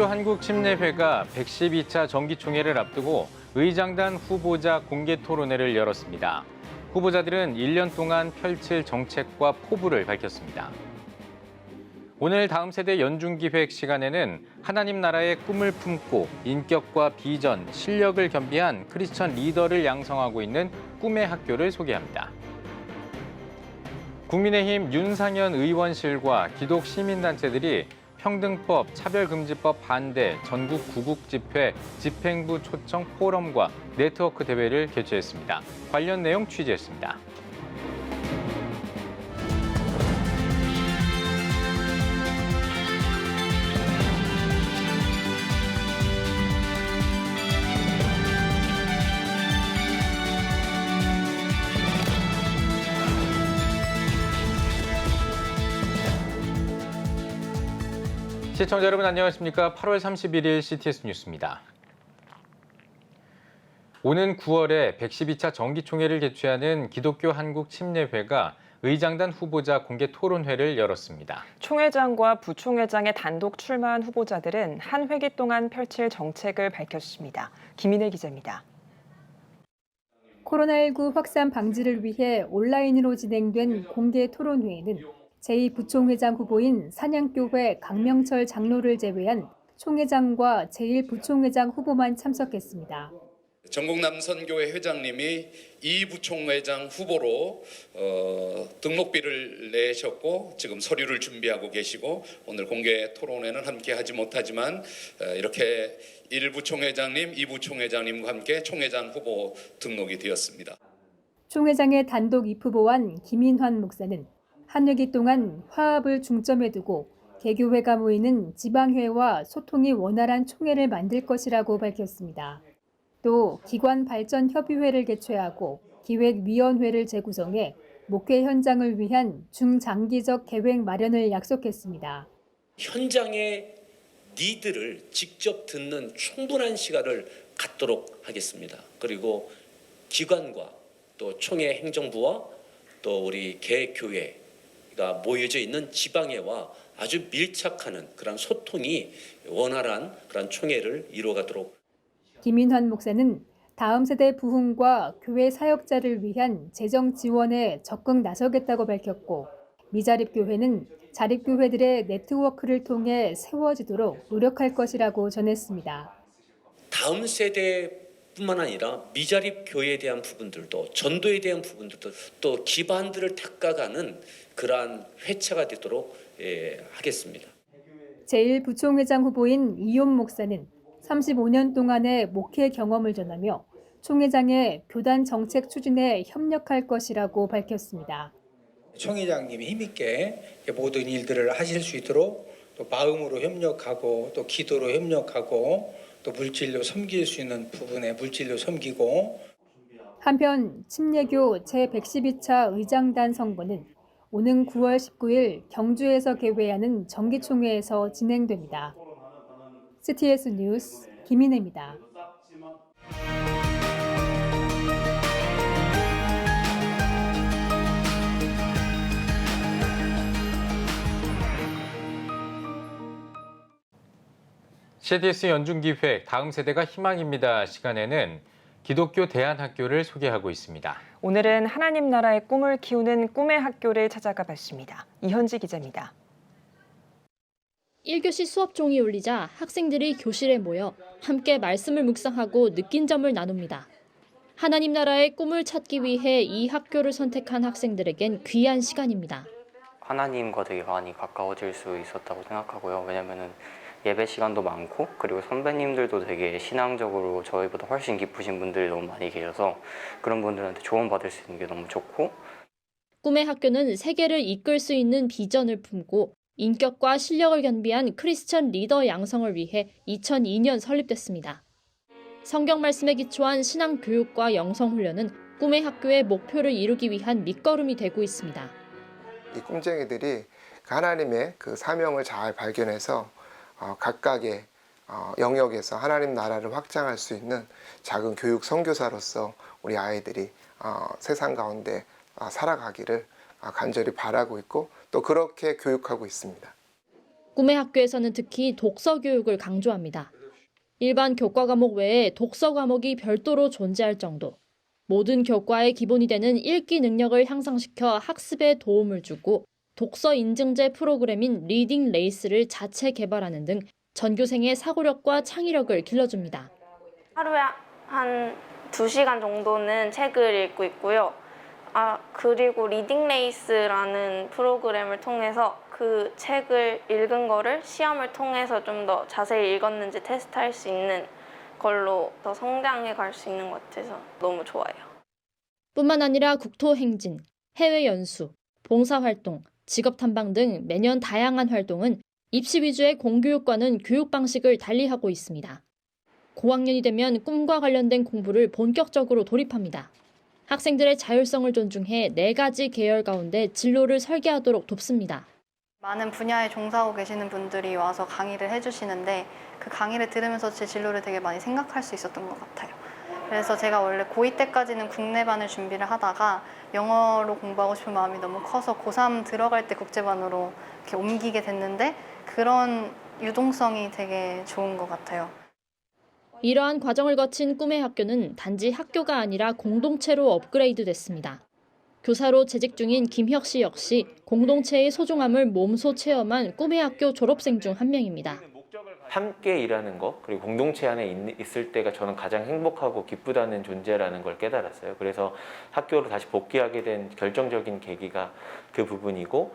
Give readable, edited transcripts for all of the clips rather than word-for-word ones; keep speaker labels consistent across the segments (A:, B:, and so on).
A: 기독교 한국침례회가 112차 정기총회를 앞두고 의장단 후보자 공개 토론회를 열었습니다. 후보자들은 1년 동안 펼칠 정책과 포부를 밝혔습니다. 오늘 다음 세대 연중기획 시간에는 하나님 나라의 꿈을 품고 인격과 비전, 실력을 겸비한 크리스천 리더를 양성하고 있는 꿈의 학교를 소개합니다. 국민의힘 윤상현 의원실과 기독 시민단체들이 평등법, 차별금지법 반대, 전국 구국집회, 집행부 초청 포럼과 네트워크 대회를 개최했습니다. 관련 내용 취재했습니다. 시청자 여러분 안녕하십니까? 8월 31일 CTS 뉴스입니다. 오는 9월에 112차 정기총회를 개최하는 기독교 한국침례회가 의장단 후보자 공개 토론회를 열었습니다.
B: 총회장과 부총회장에 단독 출마한 후보자들은 한 회기 동안 펼칠 정책을 밝혔습니다. 김인혜 기자입니다.
C: 코로나19 확산 방지를 위해 온라인으로 진행된 공개 토론회에는 제2부총회장 후보인 산양교회 강명철 장로를 제외한 총회장과 제1부총회장 후보만 참석했습니다.
D: 전국남선교회 회장님이 2부총회장 후보로 등록비를 내셨고 지금 서류를 준비하고 계시고 오늘 공개 토론회는 함께 하지 못하지만 이렇게 1부총회장님, 2부총회장님과 함께 총회장 후보 등록이 되었습니다.
C: 총회장의 단독 입후보한 김인환 목사는 한 회기 동안 화합을 중점에 두고 개교회가 모이는 지방회와 소통이 원활한 총회를 만들 것이라고 밝혔습니다. 또 기관발전협의회를 개최하고 기획위원회를 재구성해 목회 현장을 위한 중장기적 계획 마련을 약속했습니다.
E: 현장의 니드를 직접 듣는 충분한 시간을 갖도록 하겠습니다. 그리고 기관과 또 총회 행정부와 또 우리 개교회 가 모여져 있는 지방회와 아주 밀착하는 그런 소통이 원활한 그런 총회를 이루어가도록.
C: 김인환 목사는 다음 세대 부흥과 교회 사역자를 위한 재정 지원에 적극 나서겠다고 밝혔고 미자립교회는 자립교회들의 네트워크를 통해 세워지도록 노력할 것이라고 전했습니다.
E: 다음 세대뿐만 아니라 미자립 교회에 대한 부분들도 전도에 대한 부분들도 또 기반들을 닦아가는 그러한 회차가 되도록 하겠습니다.
C: 제1부총회장 후보인 이용 목사는 35년 동안의 목회 경험을 전하며 총회장의 교단 정책 추진에 협력할 것이라고 밝혔습니다.
F: 총회장님이 힘있게 모든 일들을 하실 수 있도록 또 마음으로 협력하고 또 기도로 협력하고 또 물질로 섬길 수 있는 부분에 물질로 섬기고.
C: 한편 침례교 제112차 의장단 선거는 오는 9월 19일 경주에서 개회하는 정기총회에서 진행됩니다. CTS 뉴스 김인혜입니다.
A: CTS 연중기획 다음 세대가 희망입니다 시간에는 기독교 대안학교를 소개하고 있습니다.
B: 오늘은 하나님 나라의 꿈을 키우는 꿈의 학교를 찾아가 봤습니다. 이현지 기자입니다.
G: 1교시 수업 종이 울리자 학생들이 교실에 모여 함께 말씀을 묵상하고 느낀 점을 나눕니다. 하나님 나라의 꿈을 찾기 위해 이 학교를 선택한 학생들에겐 귀한 시간입니다.
H: 하나님과 되게 많이 가까워질 수 있었다고 생각하고요. 왜냐면은 예배 시간도 많고 그리고 선배님들도 되게 신앙적으로 저희보다 훨씬 깊으신 분들이 너무 많이 계셔서 그런 분들한테 조언 받을 수 있는 게 너무 좋고.
G: 꿈의 학교는 세계를 이끌 수 있는 비전을 품고 인격과 실력을 겸비한 크리스천 리더 양성을 위해 2002년 설립됐습니다. 성경 말씀에 기초한 신앙 교육과 영성 훈련은 꿈의 학교의 목표를 이루기 위한 밑거름이 되고 있습니다.
I: 이 꿈쟁이들이 하나님의 그 사명을 잘 발견해서 각각의 영역에서 하나님 나라를 확장할 수 있는 작은 교육 선교사로서 우리 아이들이 세상 가운데 살아가기를 간절히 바라고 있고 또 그렇게 교육하고 있습니다.
G: 꿈의 학교에서는 특히 독서 교육을 강조합니다. 일반 교과 과목 외에 독서 과목이 별도로 존재할 정도. 모든 교과의 기본이 되는 읽기 능력을 향상시켜 학습에 도움을 주고 독서 인증제 프로그램인 리딩 레이스를 자체 개발하는 등 전교생의 사고력과 창의력을 길러줍니다.
J: 하루에 한 2시간 정도는 책을 읽고 있고요. 그리고 리딩 레이스라는 프로그램을 통해서 그 책을 읽은 거를 시험을 통해서 좀 더 자세히 읽었는지 테스트할 수 있는 걸로 더 성장해 갈 수 있는 것 같아서 너무 좋아요.
G: 뿐만 아니라 국토행진, 해외 연수, 봉사활동, 직업탐방 등 매년 다양한 활동은 입시 위주의 공교육과는 교육 방식을 달리하고 있습니다. 고학년이 되면 꿈과 관련된 공부를 본격적으로 돌입합니다. 학생들의 자율성을 존중해 4가지 계열 가운데 진로를 설계하도록 돕습니다.
K: 많은 분야에 종사하고 계시는 분들이 와서 강의를 해주시는데 그 강의를 들으면서 제 진로를 되게 많이 생각할 수 있었던 것 같아요. 그래서 제가 원래 고2 때까지는 국내반을 준비를 하다가 영어로 공부하고 싶은 마음이 너무 커서 고3 들어갈 때 국제반으로 이렇게 옮기게 됐는데 그런 유동성이 되게 좋은 것 같아요.
G: 이러한 과정을 거친 꿈의 학교는 단지 학교가 아니라 공동체로 업그레이드 됐습니다. 교사로 재직 중인 김혁 씨 역시 공동체의 소중함을 몸소 체험한 꿈의 학교 졸업생 중 한 명입니다.
L: 함께 일하는 것, 그리고 공동체 안에 있을 때가 저는 가장 행복하고 기쁘다는 존재라는 걸 깨달았어요. 그래서 학교로 다시 복귀하게 된 결정적인 계기가 그 부분이고,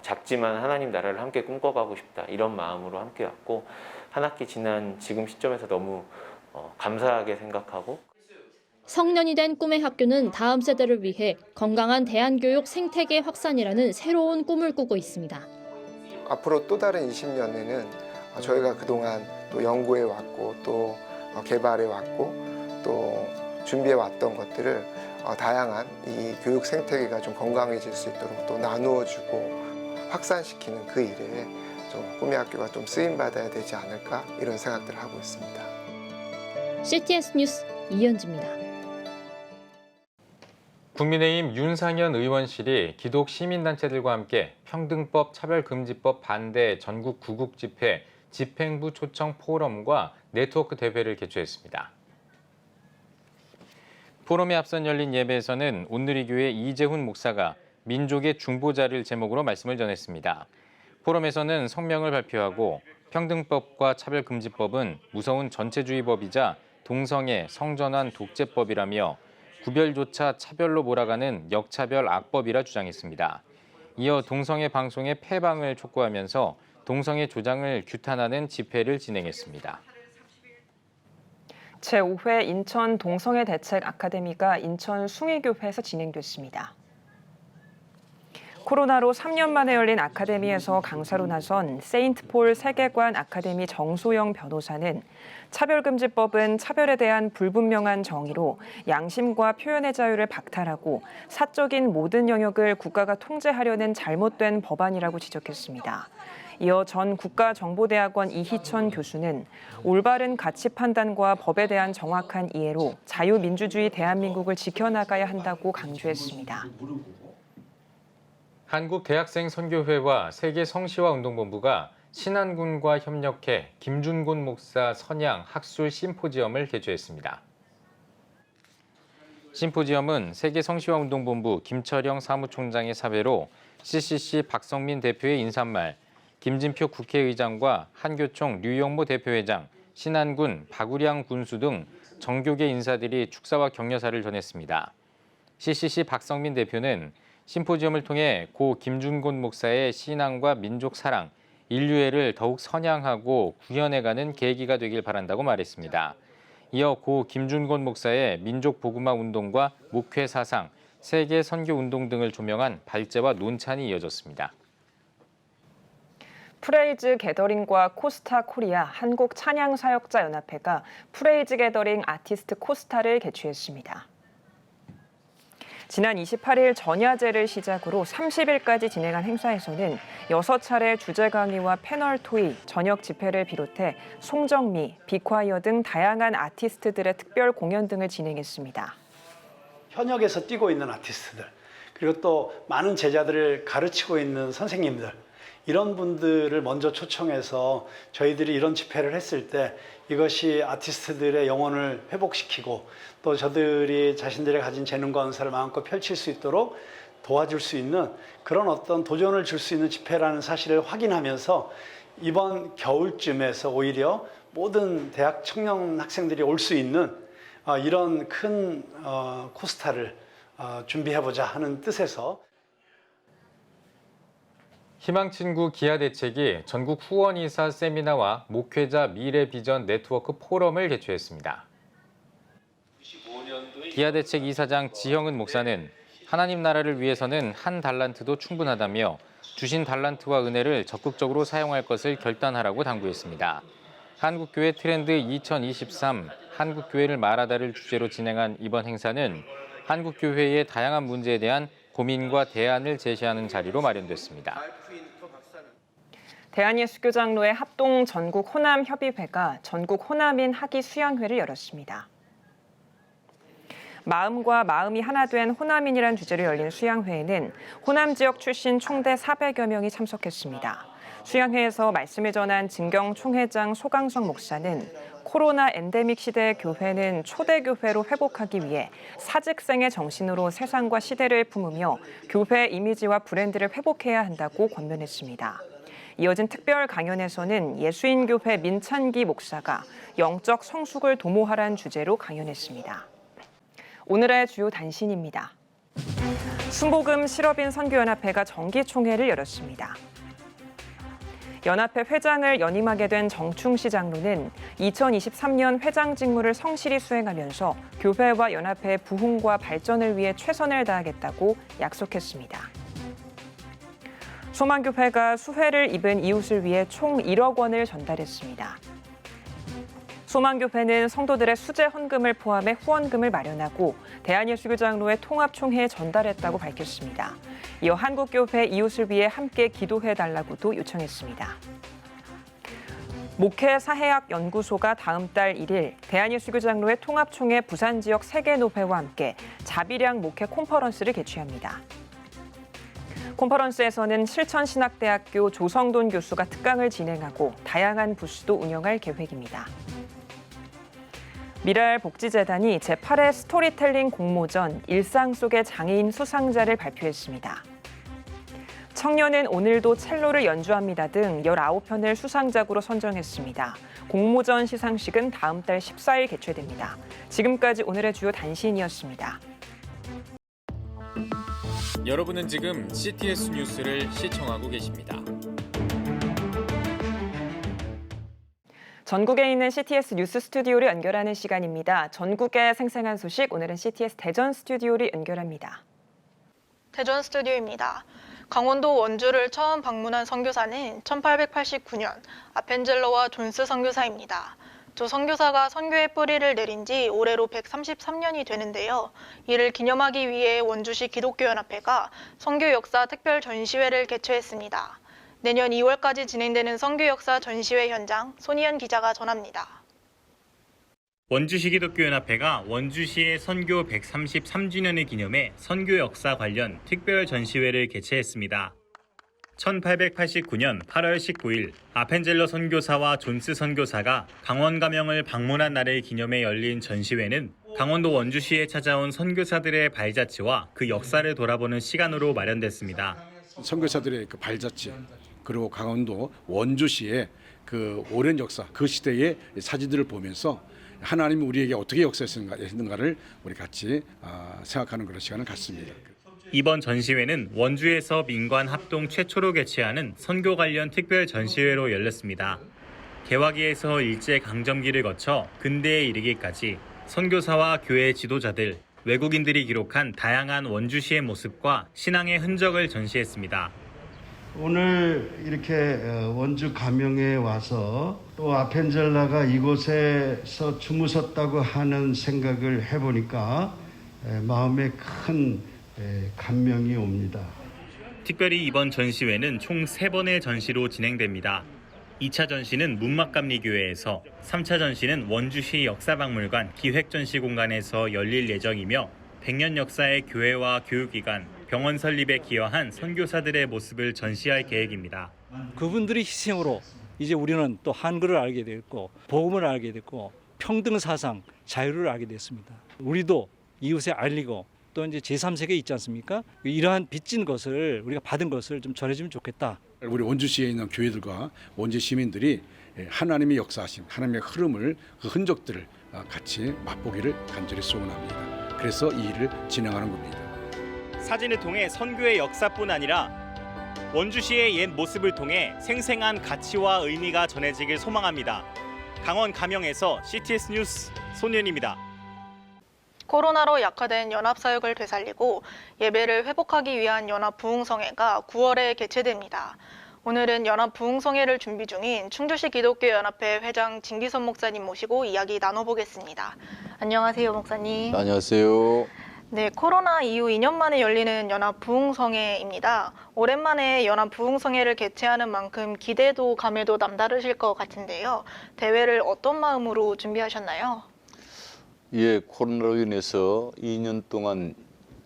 L: 작지만 하나님 나라를 함께 꿈꿔가고 싶다, 이런 마음으로 함께 왔고, 한 학기 지난 지금 시점에서 너무 감사하게 생각하고,
G: 성년이 된 꿈의 학교는 다음 세대를 위해 건강한 대안교육 생태계 확산이라는 새로운 꿈을 꾸고 있습니다.
I: 앞으로 또 다른 20년에는 저희가 그동안 또 연구해 왔고 또 개발해 왔고 또 준비해 왔던 것들을 다양한 이 교육 생태계가 좀 건강해질 수 있도록 또 나누어 주고 확산시키는 그 일에 좀 꿈의 학교가 좀 쓰임 받아야 되지 않을까, 이런 생각들을 하고 있습니다.
G: CTS 뉴스 이현지입니다.
A: 국민의힘 윤상현 의원실이 기독 시민단체들과 함께 평등법 차별금지법 반대 전국 구국 집회 집행부 초청 포럼과 네트워크 대회를 개최했습니다. 포럼에 앞선 열린 예배에서는 온누리교회 이재훈 목사가 민족의 중보자를 제목으로 말씀을 전했습니다. 포럼에서는 성명을 발표하고 평등법과 차별금지법은 무서운 전체주의법이자 동성애, 성전환 독재법이라며 구별조차 차별로 몰아가는 역차별 악법이라 주장했습니다. 이어 동성애 방송의 폐방을 촉구하면서 동성애 조장을 규탄하는 집회를 진행했습니다.
B: 제5회 인천 동성애 대책 아카데미가 인천 숭일교회에서 진행됐습니다. 코로나로 3년 만에 열린 아카데미에서 강사로 나선 세인트폴 세계관 아카데미 정소영 변호사는 차별금지법은 차별에 대한 불분명한 정의로 양심과 표현의 자유를 박탈하고 사적인 모든 영역을 국가가 통제하려는 잘못된 법안이라고 지적했습니다. 이어 전 국가정보대학원 이희천 교수는 올바른 가치 판단과 법에 대한 정확한 이해로 자유민주주의 대한민국을 지켜나가야 한다고 강조했습니다.
A: 한국대학생선교회와 세계성시화운동본부가 신안군과 협력해 김준곤 목사 선양 학술 심포지엄을 개최했습니다. 심포지엄은 세계성시화운동본부 김철영 사무총장의 사회로 CCC 박성민 대표의 인사말, 김진표 국회의장과 한교총 류영모 대표회장, 신안군 박우량 군수 등 정교계 인사들이 축사와 격려사를 전했습니다. CCC 박성민 대표는 심포지엄을 통해 고 김준곤 목사의 신앙과 민족 사랑, 인류애를 더욱 선양하고 구현해가는 계기가 되길 바란다고 말했습니다. 이어 고 김준곤 목사의 민족 복음화 운동과 목회 사상, 세계 선교 운동 등을 조명한 발제와 논찬이 이어졌습니다.
B: 프레이즈 게더링과 코스타 코리아 한국 찬양 사역자 연합회가 프레이즈 게더링 아티스트 코스타를 개최했습니다. 지난 28일 전야제를 시작으로 30일까지 진행한 행사에서는 6차례 주제 강의와 패널 토의, 저녁 집회를 비롯해 송정미, 빅콰이어 등 다양한 아티스트들의 특별 공연 등을 진행했습니다.
M: 현역에서 뛰고 있는 아티스트들, 그리고 또 많은 제자들을 가르치고 있는 선생님들, 이런 분들을 먼저 초청해서 저희들이 이런 집회를 했을 때 이것이 아티스트들의 영혼을 회복시키고 또 저들이 자신들의 가진 재능과 은사를 마음껏 펼칠 수 있도록 도와줄 수 있는 그런 어떤 도전을 줄 수 있는 집회라는 사실을 확인하면서 이번 겨울쯤에서 오히려 모든 대학 청년 학생들이 올 수 있는 이런 큰 코스타를 준비해보자 하는 뜻에서
A: 희망친구 기아대책이 전국 후원이사 세미나와 목회자 미래비전 네트워크 포럼을 개최했습니다. 기아대책 이사장 지형은 목사는 하나님 나라를 위해서는 한 달란트도 충분하다며 주신 달란트와 은혜를 적극적으로 사용할 것을 결단하라고 당부했습니다. 한국교회 트렌드 2023 한국교회를 말하다를 주제로 진행한 이번 행사는 한국교회의 다양한 문제에 대한 고민과 대안을 제시하는 자리로 마련됐습니다.
B: 대한예수교장로회 합동 전국 호남협의회가 전국 호남인 학위 수양회를 열었습니다. 마음과 마음이 하나 된 호남인이란 주제로 열린 수양회에는 호남 지역 출신 총대 400여 명이 참석했습니다. 수양회에서 말씀을 전한 진경 총회장 소강성 목사는 코로나 엔데믹 시대의 교회는 초대교회로 회복하기 위해 사직생의 정신으로 세상과 시대를 품으며 교회 이미지와 브랜드를 회복해야 한다고 권면했습니다. 이어진 특별 강연에서는 예수인교회 민찬기 목사가 영적 성숙을 도모하라는 주제로 강연했습니다. 오늘의 주요 단신입니다. 순복음 실업인 선교연합회가 정기총회를 열었습니다. 연합회 회장을 연임하게 된 정충시 장로는 2023년 회장 직무를 성실히 수행하면서 교회와 연합회의 부흥과 발전을 위해 최선을 다하겠다고 약속했습니다. 소망교회가 수혜를 입은 이웃을 위해 총 1억 원을 전달했습니다. 소망교회는 성도들의 수재 헌금을 포함해 후원금을 마련하고 대한예수교장로회 통합총회에 전달했다고 밝혔습니다. 이어 한국교회 이웃을 위해 함께 기도해달라고도 요청했습니다. 목회사회학연구소가 다음 달 1일 대한예수교장로회 통합총회 부산지역 세계노회와 함께 자비량 목회 콘퍼런스를 개최합니다. 콘퍼런스에서는 실천신학대학교 조성돈 교수가 특강을 진행하고 다양한 부스도 운영할 계획입니다. 미랄복지재단이 제8회 스토리텔링 공모전 일상 속의 장애인 수상자를 발표했습니다. 청년은 오늘도 첼로를 연주합니다 등 19편을 수상작으로 선정했습니다. 공모전 시상식은 다음 달 14일 개최됩니다. 지금까지 오늘의 주요 단신이었습니다.
A: 여러분은 지금 CTS 뉴스를 시청하고 계십니다.
B: 전국에 있는 CTS 뉴스 스튜디오를 연결하는 시간입니다. 전국의 생생한 소식, 오늘은 CTS 대전 스튜디오를 연결합니다.
N: 대전 스튜디오입니다. 강원도 원주를 처음 방문한 선교사는 1889년 아펜젤러와 존스 선교사입니다. 두 선교사가 선교의 뿌리를 내린 지 올해로 133년이 되는데요. 이를 기념하기 위해 원주시 기독교연합회가 선교 역사 특별 전시회를 개최했습니다. 내년 2월까지 진행되는 선교 역사 전시회 현장, 손희연 기자가 전합니다.
O: 원주시 기독교연합회가 원주시의 선교 133주년을 기념해 선교 역사 관련 특별 전시회를 개최했습니다. 1889년 8월 19일 아펜젤러 선교사와 존스 선교사가 강원 가명을 방문한 날을 기념해 열린 전시회는 강원도 원주시에 찾아온 선교사들의 발자취와 그 역사를 돌아보는 시간으로 마련됐습니다.
P: 선교사들의 그 발자취, 그리고 강원도 원주시의 그 오랜 역사, 그 시대의 사진들을 보면서 하나님이 우리에게 어떻게 역사했는가를 우리 같이 생각하는 그런 시간을 갖습니다.
O: 이번 전시회는 원주에서 민관 합동 최초로 개최하는 선교 관련 특별 전시회로 열렸습니다. 개화기에서 일제강점기를 거쳐 근대에 이르기까지 선교사와 교회 지도자들, 외국인들이 기록한 다양한 원주시의 모습과 신앙의 흔적을 전시했습니다.
Q: 오늘 이렇게 원주 가명에 와서 또 아펜젤라가 이곳에서 주무셨다고 하는 생각을 해보니까 마음에 큰 감명이 옵니다.
O: 특별히 이번 전시회는 총 3번의 전시로 진행됩니다. 2차 전시는 문막감리교회에서, 3차 전시는 원주시 역사박물관 기획전시공간에서 열릴 예정이며 100년 역사의 교회와 교육기관, 병원 설립에 기여한 선교사들의 모습을 전시할 계획입니다.
R: 그분들의 희생으로 이제 우리는 또 한글을 알게 됐고 복음을 알게 됐고 평등 사상, 자유를 알게 됐습니다. 우리도 이웃에 알리고 또 이제 제3세계 있지 않습니까? 이러한 빚진 것을 우리가 받은 것을 좀 전해주면 좋겠다.
P: 우리 원주시에 있는 교회들과 원주 시민들이 하나님의 역사하심, 하나님의 흐름을 그 흔적들을 같이 맛보기를 간절히 소원합니다. 그래서 이 일을 진행하는 겁니다.
O: 사진을 통해 선교의 역사뿐 아니라 원주시의 옛 모습을 통해 생생한 가치와 의미가 전해지길 소망합니다. 강원 가명에서 CTS 뉴스 손윤입니다.
N: 코로나로 약화된 연합사역을 되살리고 예배를 회복하기 위한 연합부흥성회가 9월에 개최됩니다. 오늘은 연합부흥성회를 준비 중인 충주시 기독교연합회 회장 진기선 목사님 모시고 이야기 나눠보겠습니다. 안녕하세요, 목사님.
S: 안녕하세요.
N: 네, 코로나 이후 2년 만에 열리는 연합부흥성회입니다. 오랜만에 연합부흥성회를 개최하는 만큼 기대도 감회도 남다르실 것 같은데요. 대회를 어떤 마음으로 준비하셨나요?
S: 예, 코로나로 인해서 2년 동안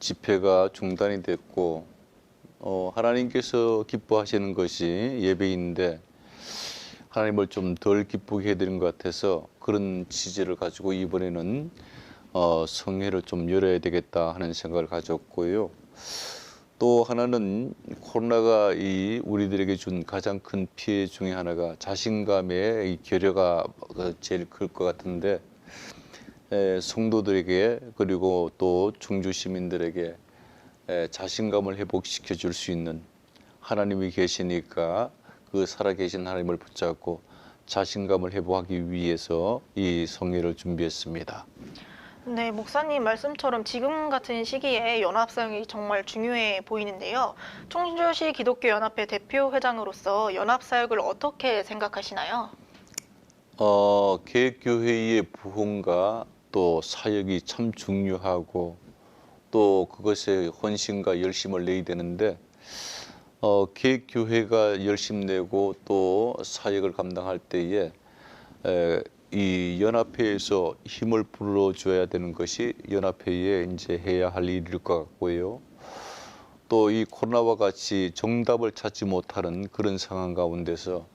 S: 집회가 중단이 됐고 하나님께서 기뻐하시는 것이 예배인데 하나님을 좀 덜 기쁘게 해드린 것 같아서 그런 취지를 가지고 이번에는 성회를 좀 열어야 되겠다 하는 생각을 가졌고요. 또 하나는 코로나가 우리들에게 준 가장 큰 피해 중에 하나가 자신감의 이 결여가 제일 클 것 같은데 성도들에게 그리고 또 충주 시민들에게 자신감을 회복시켜 줄 수 있는 하나님이 계시니까 그 살아계신 하나님을 붙잡고 자신감을 회복하기 위해서 이 성회를 준비했습니다.
N: 네, 목사님 말씀처럼 지금 같은 시기에 연합사역이 정말 중요해 보이는데요. 충주시 기독교연합회 대표회장으로서 연합사역을 어떻게 생각하시나요?
S: 개교회의 부흥과 또 사역이 참 중요하고 또 그것에 헌신과 열심을 내야 되는데 개교회가 열심 내고 또 사역을 감당할 때에 이 연합회에서 힘을 불어줘야 되는 것이 연합회에 이제 해야 할 일일 것 같고요. 또 이 코로나와 같이 정답을 찾지 못하는 그런 상황 가운데서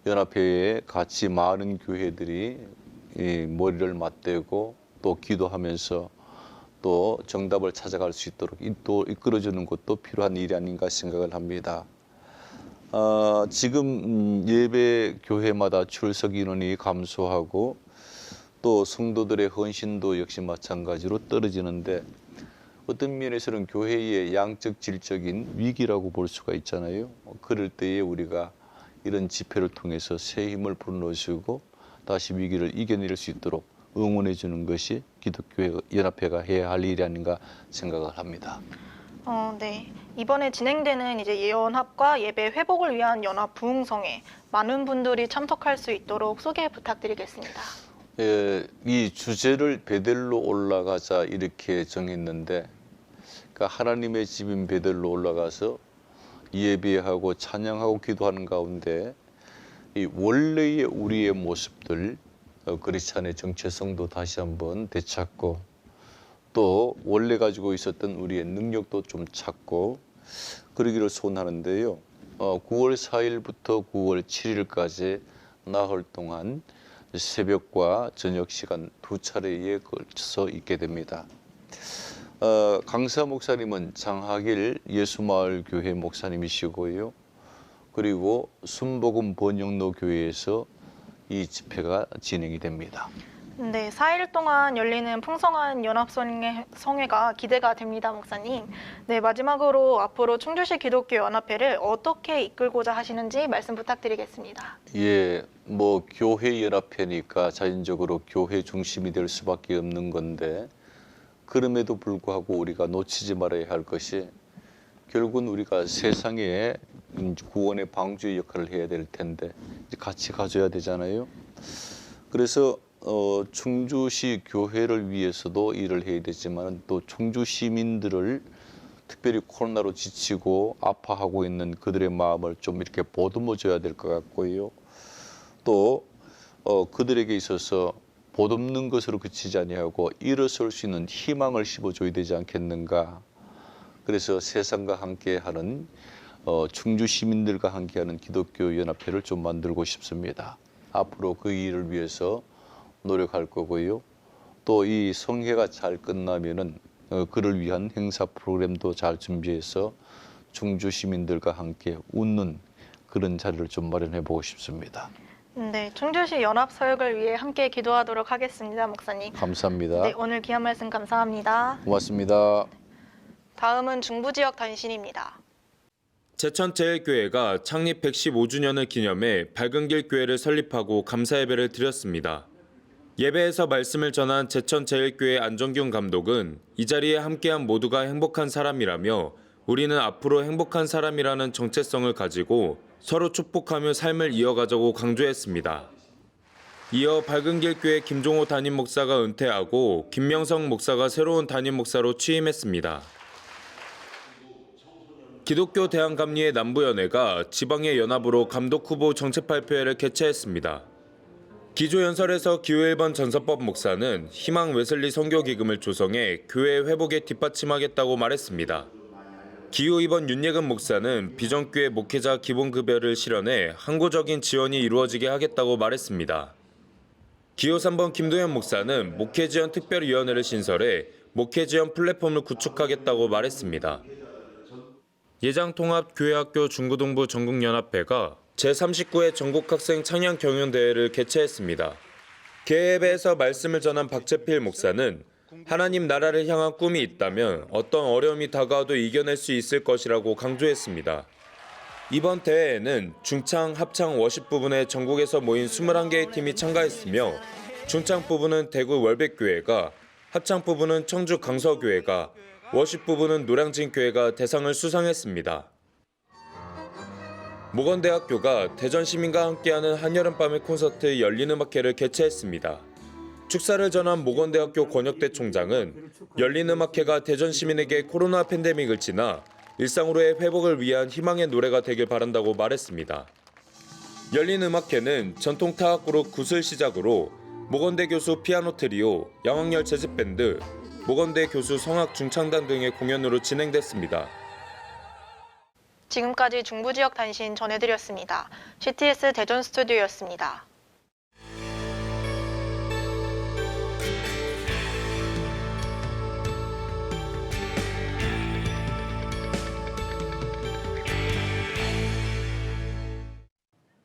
S: 연합회에 같이 많은 교회들이 이 머리를 맞대고 또 기도하면서 또 정답을 찾아갈 수 있도록 또 이끌어주는 것도 필요한 일이 아닌가 생각을 합니다. 지금 예배 교회마다 출석 인원이 감소하고 또 성도들의 헌신도 역시 마찬가지로 떨어지는데 어떤 면에서는 교회의 양적 질적인 위기라고 볼 수가 있잖아요. 그럴 때에 우리가 이런 집회를 통해서 새 힘을 불어넣으시고 다시 위기를 이겨낼 수 있도록 응원해 주는 것이 기독교회 연합회가 해야 할 일이 아닌가 생각을 합니다.
N: 네. 이번에 진행되는 이제 연합과 예배 회복을 위한 연합 부흥성회 많은 분들이 참석할 수 있도록 소개 부탁드리겠습니다.
S: 이 주제를 베델로 올라가자 이렇게 정했는데 그러니까 하나님의 집인 베델로 올라가서 예배하고 찬양하고 기도하는 가운데 이 원래의 우리의 모습들 크리스찬의 정체성도 다시 한번 되찾고 또 원래 가지고 있었던 우리의 능력도 좀 찾고 그러기를 소원하는데요. 9월 4일부터 9월 7일까지 나흘 동안 새벽과 저녁 시간 두 차례에 걸쳐서 있게 됩니다. 강사 목사님은 장하길 예수마을교회 목사님이시고요. 그리고 순복음 번영로 교회에서 이 집회가 진행이 됩니다.
N: 네, 4일 동안 열리는 풍성한 연합성회가 기대가 됩니다, 목사님. 네, 마지막으로 앞으로 충주시 기독교연합회를 어떻게 이끌고자 하시는지 말씀 부탁드리겠습니다.
S: 예, 교회 연합회니까 자연적으로 교회 중심이 될 수밖에 없는 건데 그럼에도 불구하고 우리가 놓치지 말아야 할 것이 결국은 우리가 세상에 구원의 방주의 역할을 해야 될 텐데 같이 가져야 되잖아요. 그래서 충주시 교회를 위해서도 일을 해야 되지만 또 충주 시민들을 특별히 코로나로 지치고 아파하고 있는 그들의 마음을 좀 이렇게 보듬어 줘야 될 것 같고요. 또 그들에게 있어서 보듬는 것으로 그치지 아니하고 일어설 수 있는 희망을 심어줘야 되지 않겠는가. 그래서 세상과 함께하는 충주 시민들과 함께하는 기독교 연합회를 좀 만들고 싶습니다. 앞으로 그 일을 위해서 노력할 거고요. 또 이 성회가 잘 끝나면은 그를 위한 행사 프로그램도 잘 준비해서 충주 시민들과 함께 웃는 그런 자리를 좀 마련해 보고 싶습니다.
N: 네, 충주시 연합 사역을 위해 함께 기도하도록 하겠습니다, 목사님.
S: 감사합니다.
N: 네, 오늘 귀한 말씀 감사합니다.
S: 고맙습니다.
N: 다음은 중부 지역 단신입니다.
T: 제천제일교회가 창립 115주년을 기념해 밝은길 교회를 설립하고 감사 예배를 드렸습니다. 예배에서 말씀을 전한 제천제일교회 안정균 감독은 이 자리에 함께한 모두가 행복한 사람이라며 우리는 앞으로 행복한 사람이라는 정체성을 가지고 서로 축복하며 삶을 이어가자고 강조했습니다. 이어 밝은길 교회 김종호 담임 목사가 은퇴하고 김명성 목사가 새로운 담임 목사로 취임했습니다. 기독교 대한감리회 남부연회가 지방의 연합으로 감독 후보 정책 발표회를 개최했습니다. 기조연설에서 기호 1번 전서법 목사는 희망 웨슬리 선교기금을 조성해 교회 회복에 뒷받침하겠다고 말했습니다. 기호 2번 윤예근 목사는 비전교회 목회자 기본급여를 실현해 항구적인 지원이 이루어지게 하겠다고 말했습니다. 기호 3번 김도현 목사는 목회지원 특별위원회를 신설해 목회지원 플랫폼을 구축하겠다고 말했습니다. 예장통합교회학교 중고등부 전국연합회가 제39회 전국학생 창양경연대회를 개최했습니다. 개회에서 말씀을 전한 박재필 목사는 하나님 나라를 향한 꿈이 있다면 어떤 어려움이 다가와도 이겨낼 수 있을 것이라고 강조했습니다. 이번 대회에는 중창, 합창, 워십 부분에 전국에서 모인 21개의 팀이 참가했으며 중창 부분은 대구 월백교회가, 합창 부분은 청주 강서교회가, 워십 부분은 노량진교회가 대상을 수상했습니다. 모건대학교가 대전시민과 함께하는 한여름밤의 콘서트 열린음악회를 개최했습니다. 축사를 전한 모건대학교 권혁대 총장은 열린음악회가 대전시민에게 코로나 팬데믹을 지나 일상으로의 회복을 위한 희망의 노래가 되길 바란다고 말했습니다. 열린음악회는 전통타악그룹 굿을 시작으로 모건대 교수 피아노 트리오, 양황열 재즈밴드, 모건대 교수 성악 중창단 등의 공연으로 진행됐습니다.
N: 지금까지 중부 지역 단신 전해드렸습니다. CTS 대전 스튜디오였습니다.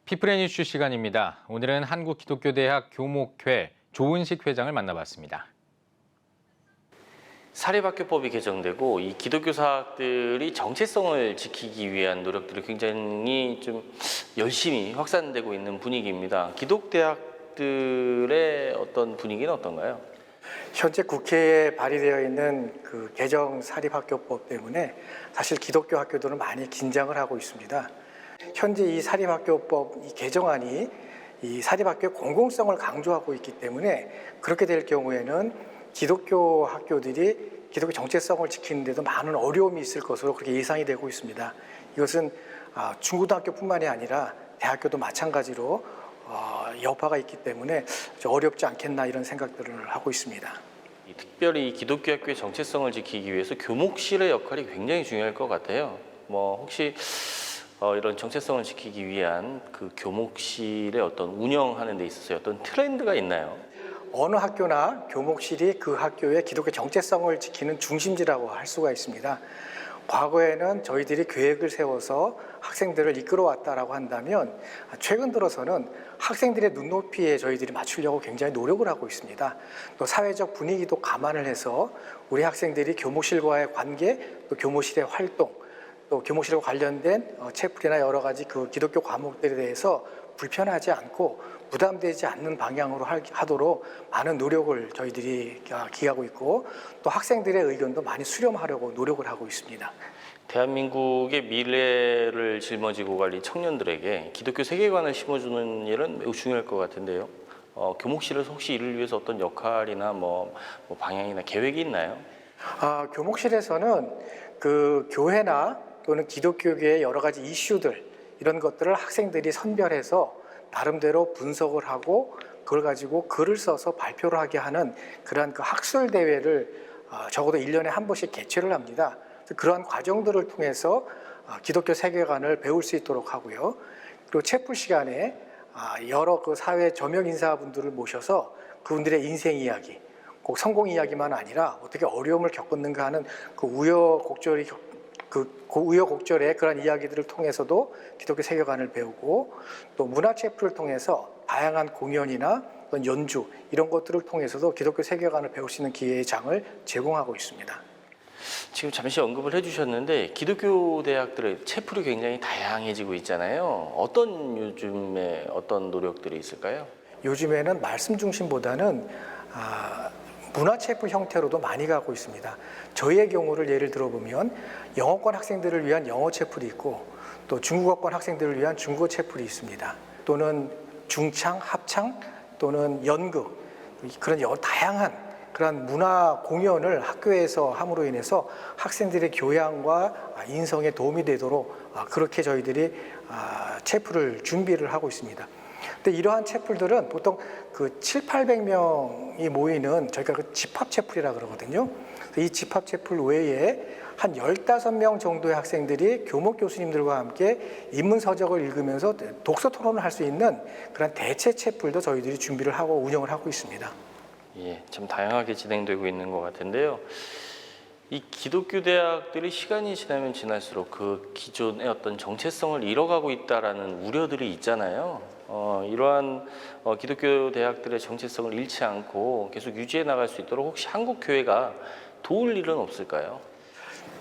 A: 피플앤 이슈 시간입니다. 오늘은 한국기독교대학 교목회 조은식 회장을 만나봤습니다.
U: 사립학교법이 개정되고 이 기독교 사학들이 정체성을 지키기 위한 노력들이 굉장히 좀 열심히 확산되고 있는 분위기입니다. 기독대학들의 어떤 분위기는 어떤가요?
V: 현재 국회에 발의되어 있는 그 개정 사립학교법 때문에 사실 기독교 학교들은 많이 긴장을 하고 있습니다. 현재 이 사립학교법 이 개정안이 이 사립학교의 공공성을 강조하고 있기 때문에 그렇게 될 경우에는 기독교 학교들이 기독교 정체성을 지키는 데도 많은 어려움이 있을 것으로 그렇게 예상이 되고 있습니다. 이것은 중고등학교뿐만이 아니라 대학교도 마찬가지로 여파가 있기 때문에 어렵지 않겠나 이런 생각들을 하고 있습니다.
U: 특별히 기독교 학교의 정체성을 지키기 위해서 교목실의 역할이 굉장히 중요할 것 같아요. 혹시 이런 정체성을 지키기 위한 그 교목실의 어떤 운영하는 데 있어서 어떤 트렌드가 있나요?
V: 어느 학교나 교목실이 그 학교의 기독교 정체성을 지키는 중심지라고 할 수가 있습니다. 과거에는 저희들이 계획을 세워서 학생들을 이끌어왔다라고 한다면 최근 들어서는 학생들의 눈높이에 저희들이 맞추려고 굉장히 노력을 하고 있습니다. 또 사회적 분위기도 감안을 해서 우리 학생들이 교목실과의 관계, 또 교목실의 활동, 또 교목실과 관련된 채플이나 여러 가지 그 기독교 과목들에 대해서 불편하지 않고 부담되지 않는 방향으로 하도록 많은 노력을 저희들이 기하고 있고 또 학생들의 의견도 많이 수렴하려고 노력을 하고 있습니다.
U: 대한민국의 미래를 짊어지고 갈 이 청년들에게 기독교 세계관을 심어주는 일은 매우 중요할 것 같은데요. 교목실에서 혹시 이를 위해서 어떤 역할이나 방향이나 계획이 있나요?
V: 교목실에서는 그 교회나 또는 기독교계의 여러 가지 이슈들 이런 것들을 학생들이 선별해서 나름대로 분석을 하고 그걸 가지고 글을 써서 발표를 하게 하는 그러한 그 학술 대회를 적어도 1년에 한 번씩 개최를 합니다. 그러한 과정들을 통해서 기독교 세계관을 배울 수 있도록 하고요. 그리고 채플 시간에 여러 그 사회 저명 인사분들을 모셔서 그분들의 인생 이야기, 꼭 성공 이야기만 아니라 어떻게 어려움을 겪었는가 하는 그 우여곡절의 그런 이야기들을 통해서도 기독교 세계관을 배우고, 또 문화 채플을 통해서 다양한 공연이나 어떤 연주 이런 것들을 통해서도 기독교 세계관을 배울 수 있는 기회의 장을 제공하고 있습니다.
U: 지금 잠시 언급을 해주셨는데 기독교 대학들의 채플이 굉장히 다양해지고 있잖아요. 요즘에 어떤 노력들이 있을까요?
V: 요즘에는 말씀 중심보다는 문화 채플 형태로도 많이 가고 있습니다. 저희의 경우를 예를 들어보면 영어권 학생들을 위한 영어 채플이 있고, 또 중국어권 학생들을 위한 중국어 채플이 있습니다. 또는 중창, 합창, 또는 연극, 그런 다양한 그런 문화 공연을 학교에서 함으로 인해서 학생들의 교양과 인성에 도움이 되도록 그렇게 저희들이 채플을 준비를 하고 있습니다. 근데 이러한 채플들은 보통 그 700~800명이 모이는 저희가 그 집합 채플이라 그러거든요. 이 집합 채플 외에 한 15명 정도의 학생들이 교목 교수님들과 함께 인문 서적을 읽으면서 독서 토론을 할 수 있는 그런 대체 채플도 저희들이 준비를 하고 운영을 하고 있습니다.
U: 예, 참 다양하게 진행되고 있는 것 같은데요. 이 기독교 대학들이 시간이 지나면 지날수록 그 기존의 어떤 정체성을 잃어가고 있다라는 우려들이 있잖아요. 이러한 기독교 대학들의 정체성을 잃지 않고 계속 유지해 나갈 수 있도록 혹시 한국 교회가 도울 일은 없을까요?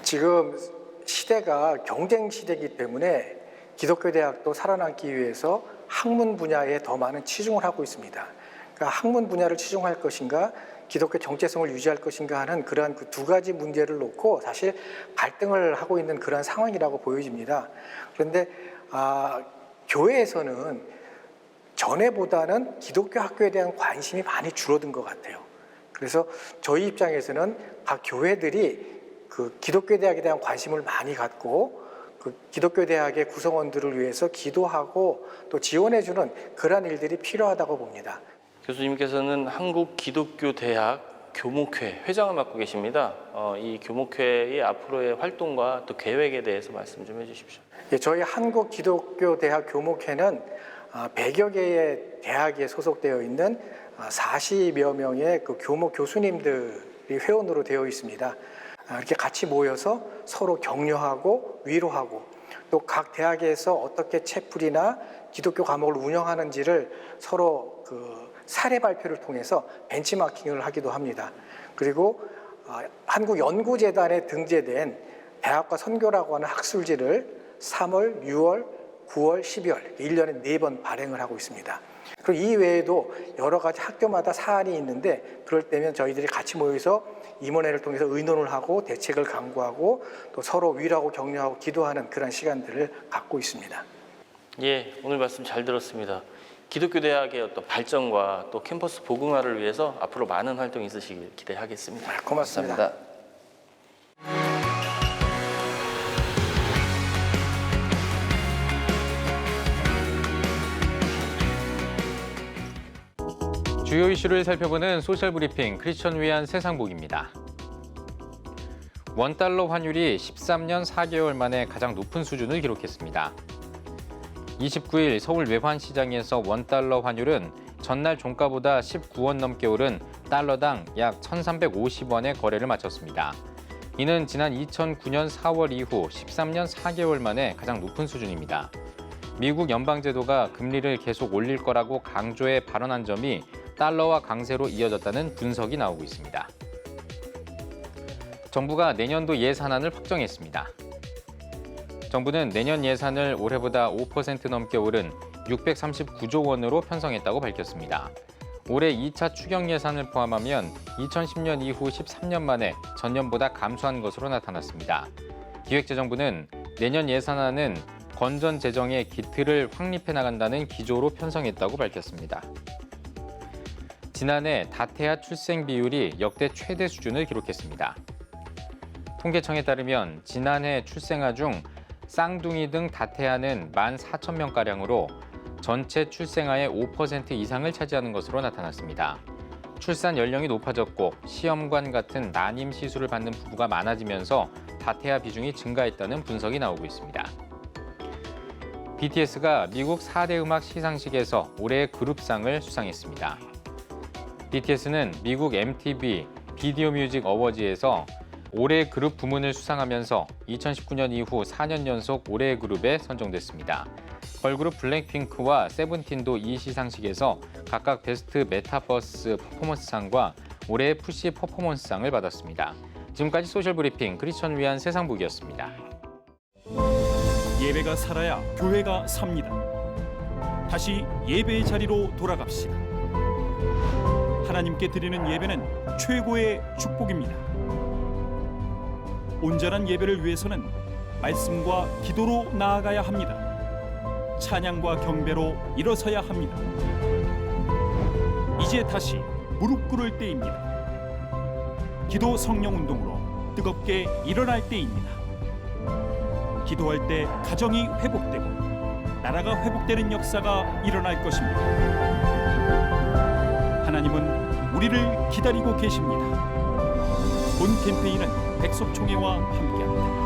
U: 지금 시대가 경쟁 시대이기 때문에 기독교 대학도 살아남기 위해서 학문 분야에 더 많은 치중을 하고 있습니다. 그러니까 학문 분야를 치중할 것인가, 기독교 정체성을 유지할 것인가 하는 그러한 그 두 가지 문제를 놓고 사실 갈등을 하고 있는 그러한 상황이라고 보여집니다. 그런데 교회에서는 전에보다는 기독교 학교에 대한 관심이 많이 줄어든 것 같아요. 그래서 저희 입장에서는 각 교회들이 그 기독교 대학에 대한 관심을 많이 갖고 그 기독교 대학의 구성원들을 위해서 기도하고 또 지원해주는 그러한 일들이 필요하다고 봅니다. 교수님께서는 한국 기독교 대학 교목회 회장을 맡고 계십니다. 이 교목회의 앞으로의 활동과 또 계획에 대해서 말씀 좀 해주십시오. 예, 저희 한국 기독교 대학 교목회는 100여 개의 대학에 소속되어 있는 40여 명의 그 교목 교수님들이 회원으로 되어 있습니다. 이렇게 같이 모여서 서로 격려하고 위로하고, 또 각 대학에서 어떻게 채플이나 기독교 과목을 운영하는지를 서로 그 사례 발표를 통해서 벤치마킹을 하기도 합니다. 그리고 한국연구재단에 등재된 대학과 선교라고 하는 학술지를 3월, 6월, 9월, 12월 1년에 4번 발행을 하고 있습니다. 그리고 이 외에도 여러 가지 학교마다 사안이 있는데, 그럴 때면 저희들이 같이 모여서 임원회를 통해서 의논을 하고 대책을 강구하고 또 서로 위로하고 격려하고 기도하는 그런 시간들을 갖고 있습니다. 예, 오늘 말씀 잘 들었습니다. 기독교 대학의 어떤 발전과 또 캠퍼스 복음화를 위해서 앞으로 많은 활동이 있으시길 기대하겠습니다. 고맙습니다. 감사합니다.
A: 주요 이슈를 살펴보는 소셜브리핑 크리스천 위한 세상복입니다. 원달러 환율이 13년 4개월 만에 가장 높은 수준을 기록했습니다. 29일 서울 외환시장에서 원달러 환율은 전날 종가보다 19원 넘게 오른 달러당 약 1,350원의 거래를 마쳤습니다. 이는 지난 2009년 4월 이후 13년 4개월 만에 가장 높은 수준입니다. 미국 연방제도가 금리를 계속 올릴 거라고 강조해 발언한 점이 달러와 강세로 이어졌다는 분석이 나오고 있습니다. 정부가 내년도 예산안을 확정했습니다. 정부는 내년 예산을 올해보다 5% 넘게 오른 639조 원으로 편성했다고 밝혔습니다. 올해 2차 추경 예산을 포함하면 2010년 이후 13년 만에 전년보다 감소한 것으로 나타났습니다. 기획재정부는 내년 예산안은 건전 재정의 기틀을 확립해 나간다는 기조로 편성했다고 밝혔습니다. 지난해 다태아 출생 비율이 역대 최대 수준을 기록했습니다. 통계청에 따르면 지난해 출생아 중 쌍둥이 등 다태아는 14,000명가량으로 전체 출생아의 5% 이상을 차지하는 것으로 나타났습니다. 출산 연령이 높아졌고 시험관 같은 난임 시술을 받는 부부가 많아지면서 다태아 비중이 증가했다는 분석이 나오고 있습니다. BTS가 미국 4대 음악 시상식에서 올해의 그룹상을 수상했습니다. BTS는 미국 MTV 비디오 뮤직 어워즈에서 올해의 그룹 부문을 수상하면서 2019년 이후 4년 연속 올해의 그룹에 선정됐습니다. 걸그룹 블랙핑크와 세븐틴도 이 시상식에서 각각 베스트 메타버스 퍼포먼스상과 올해의 푸시 퍼포먼스상을 받았습니다. 지금까지 소셜브리핑 크리스천 위한 세상북이었습니다.
D: 예배가 살아야 교회가 삽니다. 다시 예배의 자리로 돌아갑시다. 하나님께 드리는 예배는 최고의 축복입니다. 온전한 예배를 위해서는 말씀과 기도로 나아가야 합니다. 찬양과 경배로 일어서야 합니다. 이제 다시 무릎 꿇을 때입니다. 기도 성령 운동으로 뜨겁게 일어날 때입니다. 기도할 때 가정이 회복되고 나라가 회복되는 역사가 일어날 것입니다. 하나님은 우리를 기다리고 계십니다. 본 캠페인은 백석총회와 함께합니다.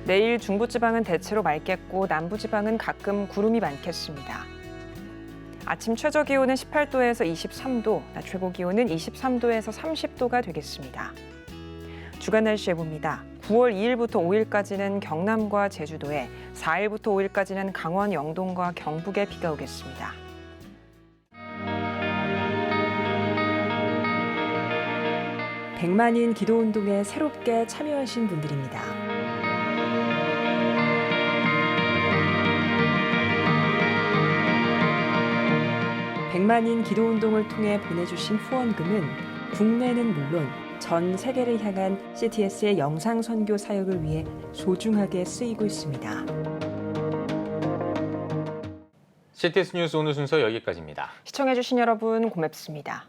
B: 내일 중부지방은 대체로 맑겠고 남부지방은 가끔 구름이 많겠습니다. 아침 최저기온은 18도에서 23도, 낮 최고기온은 23도에서 30도가 되겠습니다. 주간 날씨 해봅니다. 9월 2일부터 5일까지는 경남과 제주도에, 4일부터 5일까지는 강원 영동과 경북에 비가 오겠습니다. 백만인 기도운동에 새롭게 참여하신 분들입니다. 백만인 기도운동을 통해 보내주신 후원금은 국내는 물론 전 세계를 향한 CTS의 영상 선교 사역을 위해 소중하게 쓰이고 있습니다.
A: CTS 뉴스 오늘 순서 여기까지입니다.
B: 시청해주신 여러분 고맙습니다.